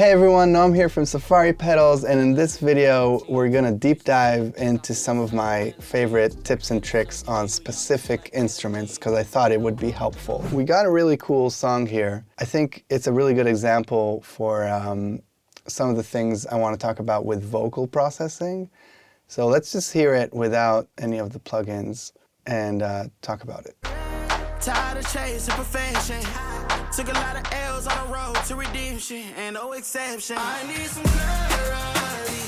Hey everyone, Noam here from Safari Pedals, and in this video we're gonna deep dive into some of my favorite tips and tricks on specific instruments because I thought it would be helpful. We got a really cool song here. I think it's a really good example for some of the things I want to talk about with vocal processing. So let's just hear it without any of the plugins and talk about it. Tired of chasing perfection. Took a lot of L's on the road to redemption, and no exception. I need some clarity.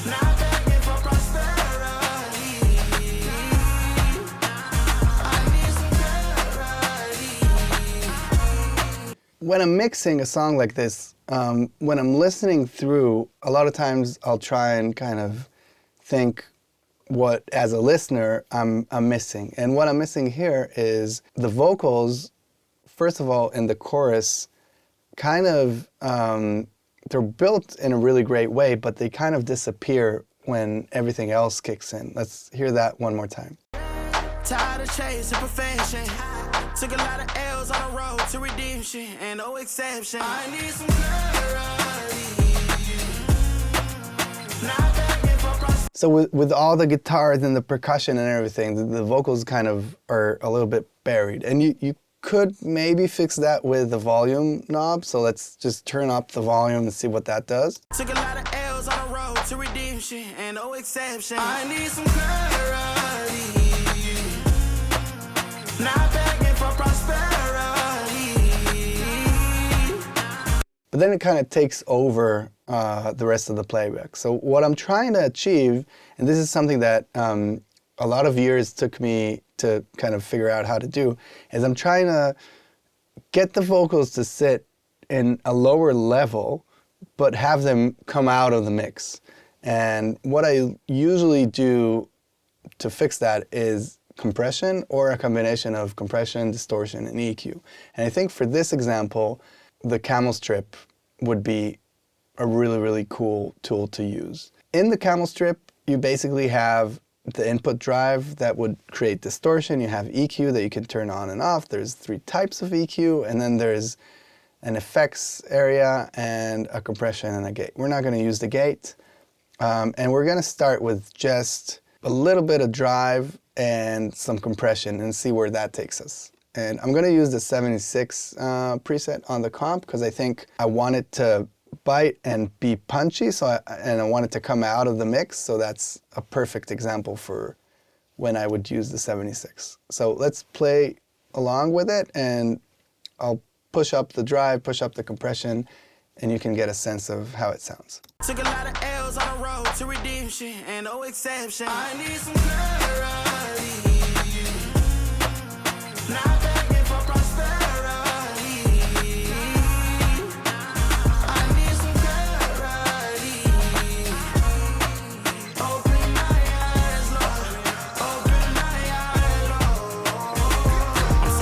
Not begging for prosperity. I need some clarity. When I'm mixing a song like this, when I'm listening through, a lot of times I'll try and kind of think what, as a listener, I'm missing. And what I'm missing here is the vocals, first of all, in the chorus, kind of, they're built in a really great way, but they kind of disappear when everything else kicks in. Let's hear that one more time. Tired of chasing perfection. Took a lot of L's on the road to redemption, and no exception. I need some clarity. Not begging for prosperity. So with all the guitars and the percussion and everything, the vocals kind of are a little bit buried. And you could maybe fix that with the volume knob. So let's just turn up the volume and see what that does. Took a lot of L's on the road to redemption, and no exception. I need some clarity. Not begging for prosperity. But then it kind of takes over the rest of the playback. So what I'm trying to achieve, and this is something that a lot of years took me to kind of figure out how to do, is I'm trying to get the vocals to sit in a lower level, but have them come out of the mix. And what I usually do to fix that is compression, or a combination of compression, distortion, and EQ. And I think for this example, the Camel Strip would be a really, really cool tool to use. In the Camel Strip, you basically have the input drive that would create distortion. You have EQ that you can turn on and off. There's 3 types of EQ, and then there's an effects area and a compression and a gate. We're not going to use the gate, and we're going to start with just a little bit of drive and some compression and see where that takes us. And I'm going to use the 76 preset on the comp because I think I want it to bite and be punchy, and I want it to come out of the mix, so that's a perfect example for when I would use the 76. So let's play along with it, and I'll push up the drive, push up the compression, and you can get a sense of how it sounds. Took a lot of L's on the road to redemption, and no exception. I need some clarity. Not begging for prosperity. I need some clarity. Open my eyes, Lord. Open my eyes,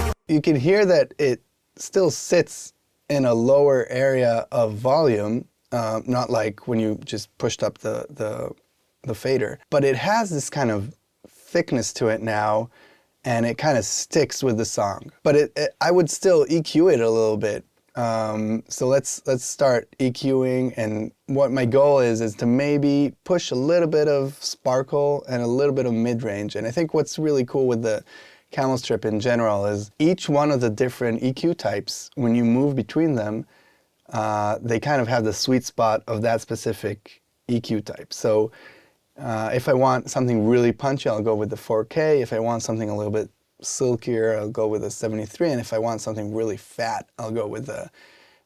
Lord. You can hear that it still sits in a lower area of volume, not like when you just pushed up the fader, but it has this kind of thickness to it now, and it kind of sticks with the song. But I would still EQ it a little bit. So let's start EQing, and what my goal is to maybe push a little bit of sparkle and a little bit of mid-range. And I think what's really cool with the Camel Strip in general is each one of the different EQ types, when you move between them, they kind of have the sweet spot of that specific EQ type. So if I want something really punchy, I'll go with the 4K. If I want something a little bit silkier, I'll go with the 73. And if I want something really fat, I'll go with the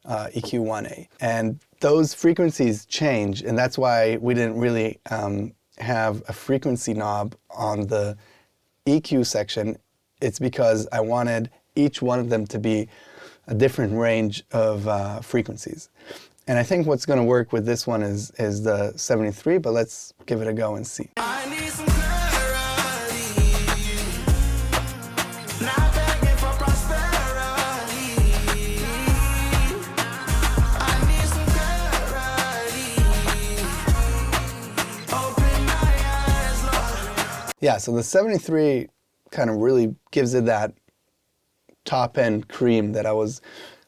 EQ1A. And those frequencies change, and that's why we didn't really have a frequency knob on the EQ section. It's because I wanted each one of them to be a different range of frequencies. And I think what's going to work with this one is the 73, but let's give it a go and see. I need some clarity. Not begging for prosperity. I need some clarity. Open my eyes, Lord. Yeah, so the 73 kind of really gives it that top-end cream that I was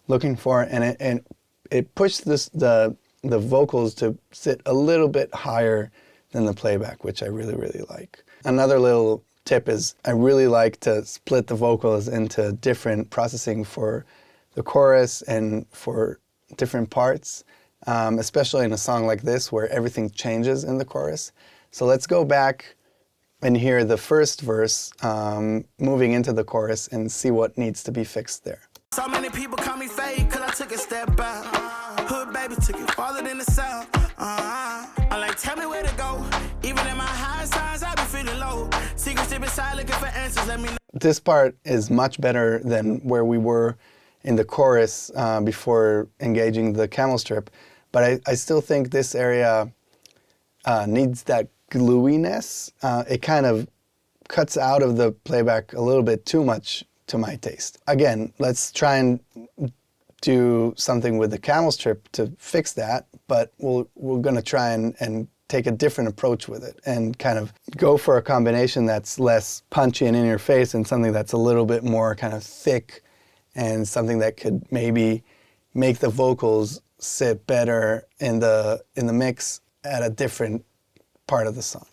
looking for, and it pushed the vocals to sit a little bit higher than the playback, which I really, really like. Another little tip is I really like to split the vocals into different processing for the chorus and for different parts, especially in a song like this where everything changes in the chorus. So let's go back and hear the first verse moving into the chorus and see what needs to be fixed there. So many people call me fake cause I took a step back. Hood baby took it farther than the south. I like tell me where to go. Even in my high times I be feeling low. Secrets deep inside looking for answers, let me know. This part is much better than where we were in the chorus before engaging the Camel Strip, but I still think this area needs that gluiness. It kind of cuts out of the playback a little bit too much to my taste. Again, let's try and do something with the Camel Strip to fix that, but we're going to try and take a different approach with it and kind of go for a combination that's less punchy and in your face and something that's a little bit more kind of thick and something that could maybe make the vocals sit better in the mix at a different part of the song.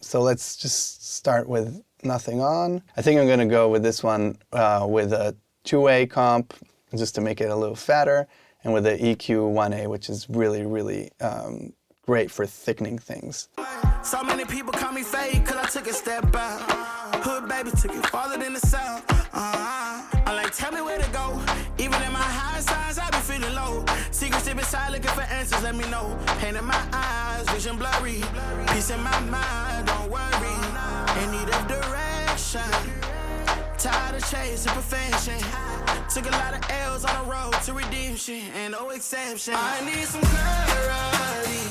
So let's just start with Nothing On. I think I'm going to go with this one with a 2A comp just to make it a little fatter, and with the EQ 1A, which is really, really great for thickening things. So many people call me fake cause I took a step back. Hood baby took it farther than the south. I like tell me where to go. Even in my high times I be feeling low. Secrets deep inside looking for answers, let me know. Pain in my eyes, vision blurry. Peace in my mind, don't worry. In need of direction. Tired of chasing perfection. Took a lot of L's on the road to redemption, and no exception. I need some clarity.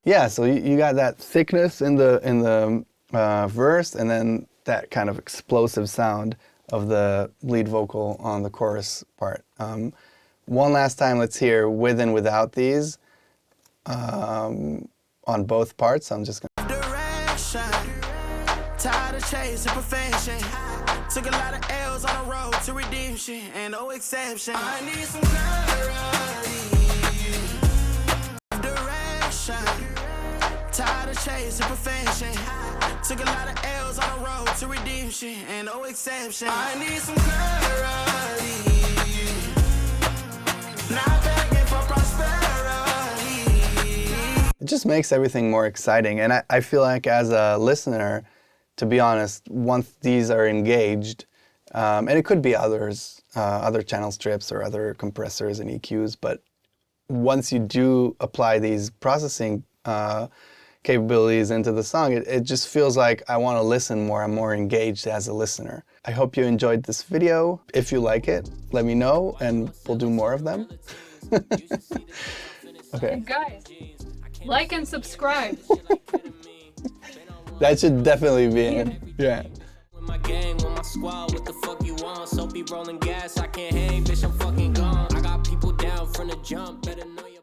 Yeah, so you got that thickness in the verse, and then that kind of explosive sound of the lead vocal on the chorus part. One last time, let's hear with and without these on both parts. I'm just gonna. Direction. Tired of chasing perfection. Took a lot of L's on the road to redemption, and no exception. I need some clarity. Direction. Tired of chasing perfection. Took a lot of L's on the road to redemption, and no exception. I need some clarity. Not begging for prosperity. It just makes everything more exciting, and I feel like as a listener, to be honest, once these are engaged, and it could be others, other channel strips or other compressors and EQs, but once you do apply these processing capabilities into the song, it just feels like I want to listen more. I'm more engaged as a listener. I hope you enjoyed this video. If you like it, let me know and we'll do more of them. Okay. Hey guys, like and subscribe. That should definitely be in. Yeah. My gang with my squad, what the fuck you want? So be rolling gas, I can't hang, bitch, I'm fucking gone. I got people down from the jump, better know you.